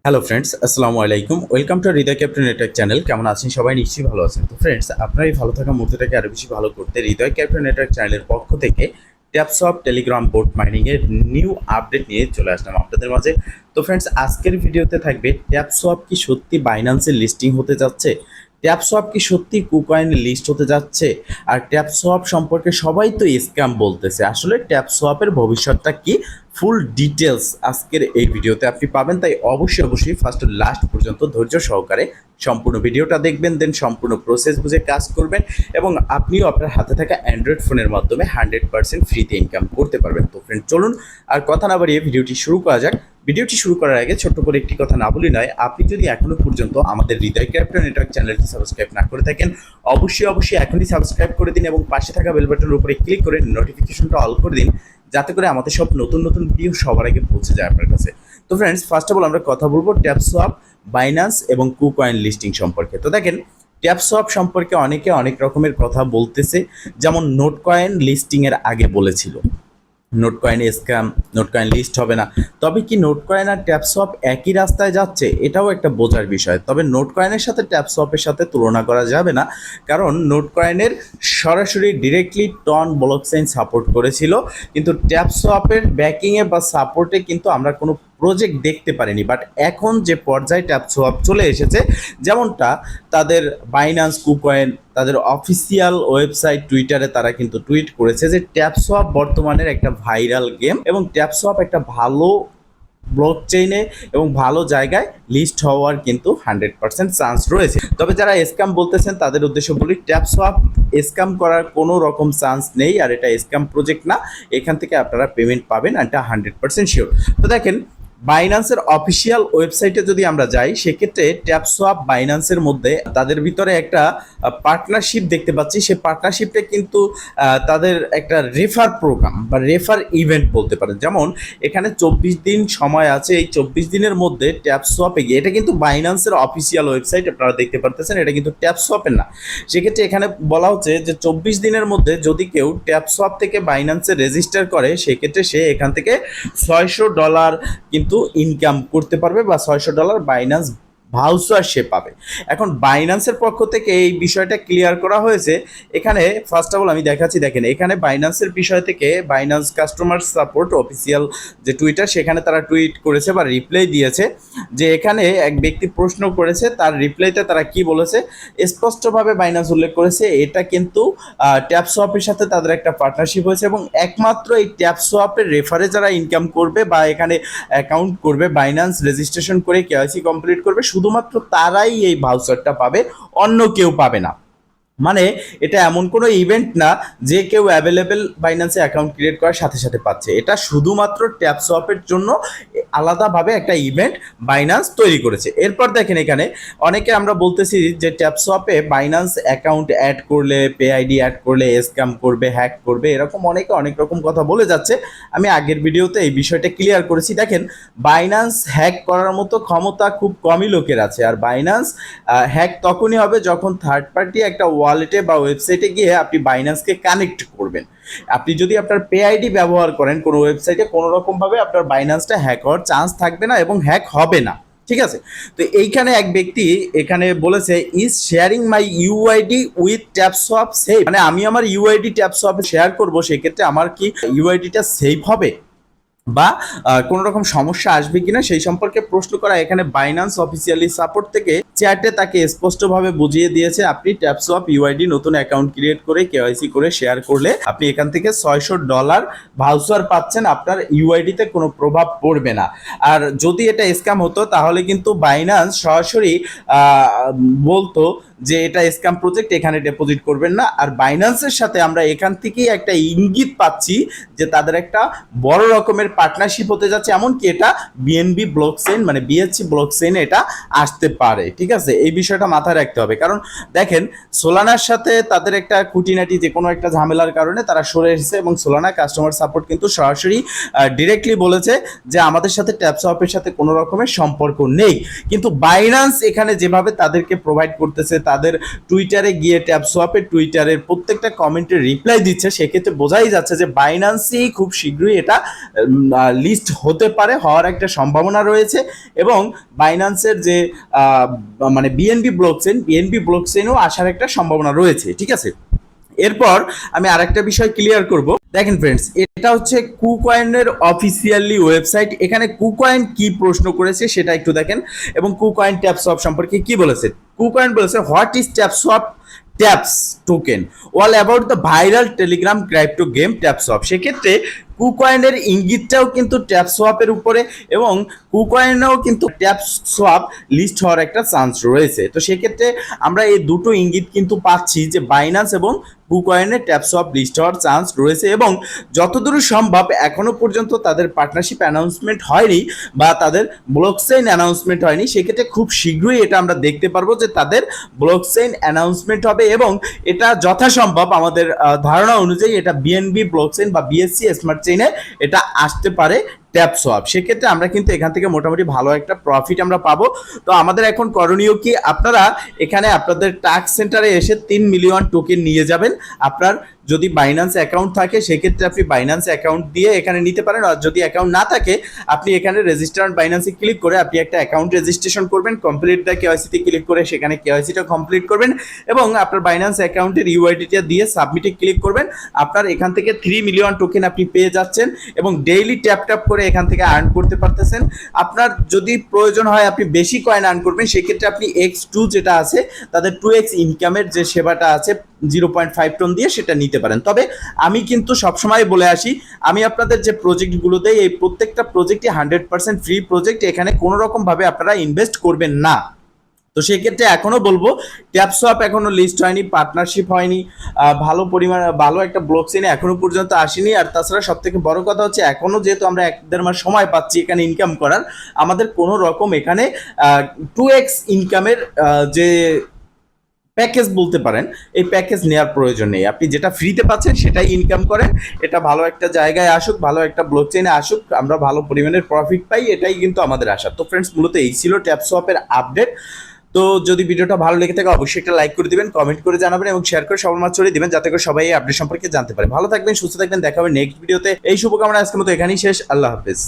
Hello friends, আসসালামু আলাইকুম। Welcome to Hridoy captain network channel. কেমন আছেন সবাই? নিশ্চয়ই ভালো আছেন। তো ফ্রেন্ডস, আপনার এই ভালো থাকা মুহূর্তটাকে আরও বেশি ভালো করতে হৃদয় ক্যাপ্টেন নেটওয়ার্ক চ্যানেলের পক্ষ থেকে ট্যাপসপ টেলিগ্রাম বোট মাইনিং এর নিউ আপডেট নিয়ে চলে আসলাম আপনাদের মাঝে। তো ফ্রেন্ডস, আজকের ভিডিওতে থাকবে ট্যাপসপ কি সত্যি বাইন্যান্সের লিস্টিং হতে যাচ্ছে, ট্যাপসপ কি সত্যি কুকয়েনের লিস্ট হতে যাচ্ছে, আর ট্যাপসপ সম্পর্কে সবাই তো স্ক্যাম বলতেছে। আসলে ট্যাপসপের ভবিষ্যৎটা কি, ফুল ডিটেলস আজকের এই ভিডিওতে আপনি পাবেন। তাই অবশ্যই ফার্স্ট লাস্ট পর্যন্ত ধৈর্য সহকারে সম্পূর্ণ ভিডিওটা দেখবেন, দেন সম্পূর্ণ প্রসেস বুঝে কাজ করবেন এবং আপনিও আপনার হাতে থাকা অ্যান্ড্রয়েড ফোনের মাধ্যমে 100% ফ্রিতে ইনকাম করতে পারবেন। তো ফ্রেন্ড, চলুন আর কথা না বাড়িয়ে ভিডিওটি শুরু করা যাক। ভিডিওটি শুরু করার আগে ছোট্ট করে একটি কথা না বলি নয়, আপনি যদি এখনো পর্যন্ত আমাদের হৃদয় ক্যাপ্টেন নেটওয়ার্ক চ্যানেলটি সাবস্ক্রাইব না করে থাকেন, অবশ্যই এখনই সাবস্ক্রাইব করে দিন এবং পাশে থাকা বেল বাটনের উপরে ক্লিক করে নোটিফিকেশনটা অল করে দিন, যাতে করে আমাদের সব নতুন ভিডিও সবার আগে পৌঁছে যায় আপনার কাছে। তো ফ্রেন্ডস, ফার্স্ট অফ অল আমরা কথা বলবো ট্যাপসপ, বাইন্যান্স এবং কুকয়েন লিস্টিং সম্পর্কে। তো দেখেন, ট্যাপসপ সম্পর্কে অনেকে অনেক রকমের কথা বলতেছে। যেমন নোট কয়েন লিস্টিং এর আগে বলেছিল Notcoin scam, Notcoin list হবে না। তবে কি নোট কয়েন আর ট্যাপসপ একই রাস্তায় যাচ্ছে? এটাও একটা বোঝার বিষয়। তবে নোট কয়েনের সাথে ট্যাপসপের সাথে তুলনা করা যাবে না, কারণ নোট কয়েনের সরাসরি ডিরেক্টলি টন ব্লকচেইন সাপোর্ট করেছিল, কিন্তু ট্যাপসপের ব্যাকিংয়ে বা সাপোর্টে কিন্তু আমরা কোনো প্রজেক্ট দেখতে পারিনি। বাট এখন যে পর্যায়ে ট্যাপসপ চলে এসেছে, যেমনটা তাদের বাইন্যান্স কুকয়েন তাদের অফিসিয়াল ওয়েবসাইট টুইটারে তারা কিন্তু টুইট করেছে যে ট্যাপসপ বর্তমানের একটা ভাইরাল গেম এবং ট্যাপসপ একটা ভালো ব্লকচেইনে এবং ভালো জায়গায় লিস্ট হওয়ার কিন্তু 100% চান্স রয়েছে। তবে যারা স্ক্যাম বলতেছেন তাদের উদ্দেশ্য বলি, ট্যাপসপ স্ক্যাম করার কোনো রকম চান্স নেই, আর এটা স্ক্যাম প্রজেক্ট না। এখান থেকে আপনারা পেমেন্ট পাবেন, এটা 100% শিওর। তো দেখেন, বাইন্যান্সের অফিসিয়াল ওয়েবসাইটে যদি আমরা যাই, সেক্ষেত্রে ট্যাপসপ বাইন্যান্সের মধ্যে তাদের ভিতরে একটা পার্টনারশিপ দেখতে পাচ্ছি। সেই পার্টনারশিপটা কিন্তু তাদের একটা রেফার প্রোগ্রাম বা রেফার ইভেন্ট বলতে পারেন। যেমন এখানে 24 দিন সময় আছে, এই 24 দিনের মধ্যে ট্যাপসপে গিয়ে, এটা কিন্তু বাইন্যান্সের অফিসিয়াল ওয়েবসাইট আপনারা দেখতে পারতেছেন, এটা কিন্তু ট্যাপসপের না। সেক্ষেত্রে এখানে বলা হচ্ছে যে 24 দিনের মধ্যে যদি কেউ ট্যাপসপ থেকে বাইন্যান্সে রেজিস্টার করে, সেক্ষেত্রে সে এখান থেকে $600 কিন্তু ইনকাম করতে পারবে বা $600 বাইন্যান্স ভাউচার সে পাবে। এখন বাইন্যান্সের পক্ষ থেকে এই বিষয়টা ক্লিয়ার করা হয়েছে। এখানে ফার্স্ট অফ অল আমি দেখাচ্ছি, দেখেন এখানে বাইন্যান্সের বিষয় থেকে বাইন্যান্স কাস্টমার সাপোর্ট অফিসিয়াল যে টুইটার, সেখানে তারা টুইট করেছে বা রিপ্লাই দিয়েছে যে এখানে এক ব্যক্তি প্রশ্ন করেছে, তার রিপ্লাইতে তারা কি বলেছে স্পষ্টভাবে বাইন্যান্স উল্লেখ করেছে এটা কিন্তু ট্যাপসপের সাথে তাদের একটা পার্টনারশিপ হয়েছে এবং একমাত্র এই ট্যাপসপের রেফারে যারা ইনকাম করবে বা এখানে অ্যাকাউন্ট করবে, বাইন্যান্স রেজিস্ট্রেশন করে কেওয়াইসি কমপ্লিট করবে, শুধুমাত্র তারাই এই ভাউচারটা পাবে, অন্য কেউ পাবে না। মানে এটা এমন কোনো ইভেন্ট না যে কেউ অ্যাভেলেবেল বাইন্যান্সে অ্যাকাউন্ট ক্রিয়েট করার সাথে সাথে পাচ্ছে। এটা শুধুমাত্র ট্যাপসপের জন্য আলাদাভাবে একটা ইভেন্ট বাইন্যান্স তৈরি করেছে। এরপর দেখেন, এখানে অনেকে আমরা বলতেছি যে ট্যাপসপে বাইন্যান্স অ্যাকাউন্ট অ্যাড করলে, পে আইডি অ্যাড করলে স্ক্যাম করবে, হ্যাক করবে, এরকম অনেকে অনেক রকম কথা বলে যাচ্ছে। আমি আগের ভিডিওতে এই বিষয়টা ক্লিয়ার করেছি। দেখেন, বাইন্যান্স হ্যাক করার মতো ক্ষমতা খুব কমই লোকের আছে, আর বাইন্যান্স হ্যাক তখনই হবে যখন থার্ড পার্টি একটা ওয়ালেটে বা ওয়েবসাইটে গিয়ে আপনি বাইন্যান্সকে কানেক্ট করবেন। আপনি যদি আপনার পে আইডি ব্যবহার করেন কোনো ওয়েবসাইটে, কোনো রকমভাবে আপনার বাইন্যান্সটা হ্যাক হওয়ার চান্স থাকবে না এবং হ্যাক হবে না। ঠিক আছে? তো এইখানে এক ব্যক্তি এখানে বলেছে, is sharing my UID with ট্যাপসপ safe? মানে আমি আমার ইউআইডি ট্যাপসপে শেয়ার করব, সেক্ষেত্রে আমার কি ইউআইডিটা সেফ হবে বা কোনো রকম সমস্যা আসবে কিনা সেই সম্পর্কে প্রশ্ন করা। এখানে বাইন্যান্স অফিসিয়ালি সাপোর্ট থেকে চ্যাটে তাকে স্পষ্টভাবে বুঝিয়ে দিয়েছে, আপনি ট্যাপসপ ইউআইডি নতুন অ্যাকাউন্ট ক্রিয়েট করে কেওয়াইসি করে শেয়ার করলে আপনি এখান থেকে $600 ভাউচার পাচ্ছেন, আপনার ইউআইডিতে কোনো প্রভাব পড়বে না। আর যদি এটা স্ক্যাম হতো তাহলে কিন্তু বাইন্যান্স সরাসরি বলতো যে এটা স্ক্যাম প্রজেক্ট, এখানে ডিপোজিট করবেন না। আর বাইন্যান্সের সাথে আমরা এখান থেকেই একটা ইঙ্গিত পাচ্ছি যে তাদের একটা বড় রকমের পার্টনারশিপ হতে যাচ্ছে, এমনকি এটা বিএনবি ব্লকচেইন মানে বিএসসি ব্লকচেইনে এটা আসতে পারে। ঠিক আছে, এই বিষয়টা মাথায় রাখতে হবে। কারণ দেখেন, সোলানার সাথে তাদের একটা খুঁটিনাটি যে কোনো একটা ঝামেলার কারণে তারা সরে এসেছে এবং সোলানা কাস্টমার সাপোর্ট কিন্তু সরাসরি ডিরেক্টলি বলেছে যে আমাদের সাথে ট্যাপসপের সাথে কোনো রকমের সম্পর্ক নেই। কিন্তু বাইন্যান্স এখানে যেভাবে তাদেরকে প্রোভাইড করতেছে, তাদের টুইটারে গিয়ে ট্যাপসোয়াপের টুইটারের প্রত্যেকটা কমেন্টের রিপ্লাই দিচ্ছে, সেক্ষেত্রে বোঝাই যাচ্ছে যে বাইন্যান্সই খুব শীঘ্রই এটা লিস্ট হতে পারে, হওয়ার একটা সম্ভাবনা রয়েছে। এবং বাইন্যান্সের যে মানে বিএনবি ব্লকচেনও আসার একটা সম্ভাবনা রয়েছে, ঠিক আছে। এরপর আমি আরেকটা বিষয় ক্লিয়ার করব। দেখেন ফ্রেন্ডস, এটা হচ্ছে কুকয়েনের অফিসিয়ালি ওয়েবসাইট। এখানে কুকয়েন কি প্রশ্ন করেছে সেটা একটু দেখেন, এবং কুকয়েন ট্যাপসোয়াপ সম্পর্কে কি বলেছে। কুকয়েন বলেছে, what is TapSwap TAPS token all about the viral Telegram crypto game TapSwap. সেক্ষেত্রে কুকয়েনের ইঙ্গিতটাও কিন্তু ট্যাপসোয়াপের উপরে, এবং কুকয়েনেও কিন্তু ট্যাপসোয়াপ লিস্ট হওয়ার একটা চান্স রয়েছে। তো সেক্ষেত্রে আমরা এই দুটো ইঙ্গিত কিন্তু পাচ্ছি যে বাইন্যান্স এবং কুকয়েনে ট্যাপসোয়াপ লিস্ট হওয়ার চান্স রয়েছে, এবং যতদূর সম্ভব এখনো পর্যন্ত তাদের পার্টনারশিপ অ্যানাউন্সমেন্ট হয়নি বা তাদের ব্লকচেইন অ্যানাউন্সমেন্ট হয়নি। সেক্ষেত্রে খুব শীঘ্রই এটা আমরা দেখতে পারবো যে তাদের ব্লকচেইন অ্যানাউন্সমেন্ট হবে, এবং এটা যথাসম্ভব আমাদের ধারণা অনুযায়ী এটা বিএনবি ব্লকচেইন বা বিএসসি স্মার্ট চেইনে এটা আসতে পারে ট্যাপসোয়াপ। সেক্ষেত্রে আমরা কিন্তু এখান থেকে মোটামুটি ভালো একটা প্রফিট আমরা পাবো। তো আমাদের এখন করণীয় কি, আপনারা এখানে আপনাদের টাস্ক সেন্টারে এসে 3 মিলিয়ন টোকেন নিয়ে যাবেন। আপনার যদি বাইন্যান্স অ্যাকাউন্ট থাকে সেক্ষেত্রে আপনি বাইন্যান্স অ্যাকাউন্ট দিয়ে এখানে নিতে পারেন, আর যদি অ্যাকাউন্ট না থাকে আপনি এখানে রেজিস্টার অন বাইন্যান্সে ক্লিক করে আপনি একটা অ্যাকাউন্ট রেজিস্ট্রেশন করবেন, কমপ্লিট দ্য কেওয়াইসিতে ক্লিক করে সেখানে কেওয়াইসিটা কমপ্লিট করবেন, এবং আপনার বাইন্যান্স অ্যাকাউন্টের ইউআইডিটা দিয়ে সাবমিটে ক্লিক করবেন। আপনার এখান থেকে 3 মিলিয়ন টোকেন আপনি পেয়ে যাচ্ছেন, এবং ডেইলি ট্যাপ ট্যাপ করে এখান থেকে আর্ন করতে পারতেছেন। আপনার যদি প্রয়োজন হয় আপনি বেশি কয়েন আর্ন করবেন, সেক্ষেত্রে আপনি X2 যেটা আছে তাদের 2x ইনকামের যে সেবাটা আছে 0.5 টন দিয়ে সেটা নিতে পারেন। তবে আমি কিন্তু সবসময় বলে আসি, আমি আপনাদের যে প্রজেক্টগুলো দেই এই প্রত্যেকটা প্রজেক্টই 100% ফ্রি প্রজেক্ট, এখানে কোনো রকম ভাবে আপনারা ইনভেস্ট করবেন না। তো সেক্ষেত্রে এখনো বলবো ট্যাপসোয়াপ এখনো লিস্ট হয়নি, পার্টনারশিপ হয়নি, ভালো একটা ব্লকচেইনে এখনো পর্যন্ত আসেনি। আর তাছাড়া সব থেকে বড় কথা হচ্ছে এখনো যেহেতু আমরা 1-1.5 মাস সময় পাচ্ছি এখানে ইনকাম করার, আমাদের কোনো রকম এখানে 2x ইনকামের যে প্যাকেজ বলতে পারেন এই প্যাকেজ নেওয়ার প্রয়োজন নেই। আপনি যেটা ফ্রিতে পাচ্ছেন সেটাই ইনকাম করেন, এটা ভালো একটা জায়গায় আসুক, ভালো একটা ব্লকচেইনে আসুক, আমরা ভালো পরিমাণের প্রফিট পাই, এটাই কিন্তু আমাদের আশা। তো ফ্রেন্ডস, মূলত এই ছিল ট্যাপসোয়াপের আপডেট। তো যদি ভিডিওটা ভালো লেগে থাকে অবশ্যই একটা লাইক করে দিবেন, কমেন্ট করে জানাবেন, এবং শেয়ার করে সবার মাঝে ছড়িয়ে দিবেন যাতে করে সবাই এই আপডেট সম্পর্কে জানতে পারে। ভালো থাকবেন, সুস্থ থাকবেন, দেখা হবে নেক্সট ভিডিওতে। এই শুভকামনা আজকের মতো এখানেই শেষ। আল্লাহ হাফেজ।